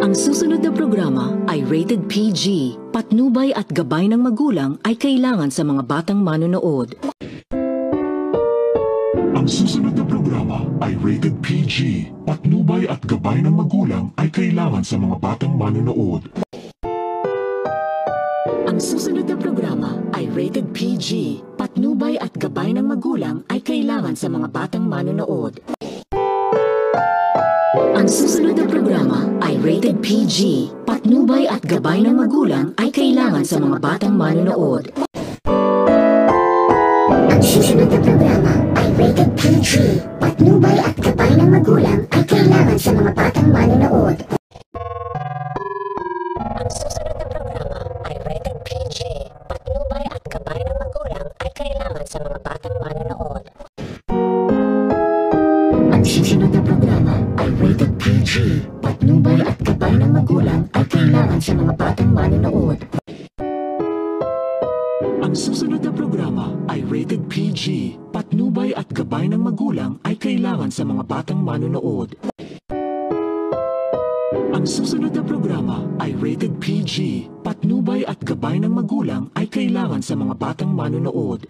Ang susunod na programa ay rated PG. Patnubay at gabay ng magulang ay kailangan sa mga batang manonood. Ang susunod na programa ay rated PG. Patnubay at gabay ng magulang ay kailangan sa mga batang manonood. Ang susunod na programa ay rated PG. Patnubay at gabay ng magulang ay kailangan sa mga batang manonood. Ang susunod na programa ay rated PG. Patnubay at gabay ng magulang ay kailangan sa mga batang manonood. Ang susunod na programa ay rated PG. Patnubay at gabay ng magulang ay kailangan sa mga batang manonood. Ang susunod na programa ay rated PG. Patnubay at gabay ng magulang ay kailangan sa mga batang manonood. Ang susunod na programa ay rated PG. Patnubay at gabay ng magulang ay kailangan sa mga batang manonood. Ang susunod na programa ay rated PG. Patnubay at gabay ng magulang ay kailangan sa mga batang manonood. Ang susunod na programa ay rated PG. Patnubay at gabay ng magulang ay kailangan sa mga batang manonood.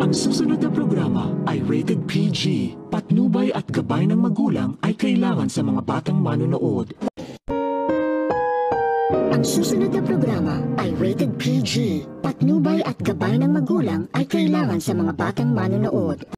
Ang susunod na programa ay rated PG. Patnubay at gabay ng magulang ay kailangan sa mga batang manonood. Ang susunod na programa ay rated PG. Patnubay at gabay ng magulang ay kailangan sa mga batang manonood.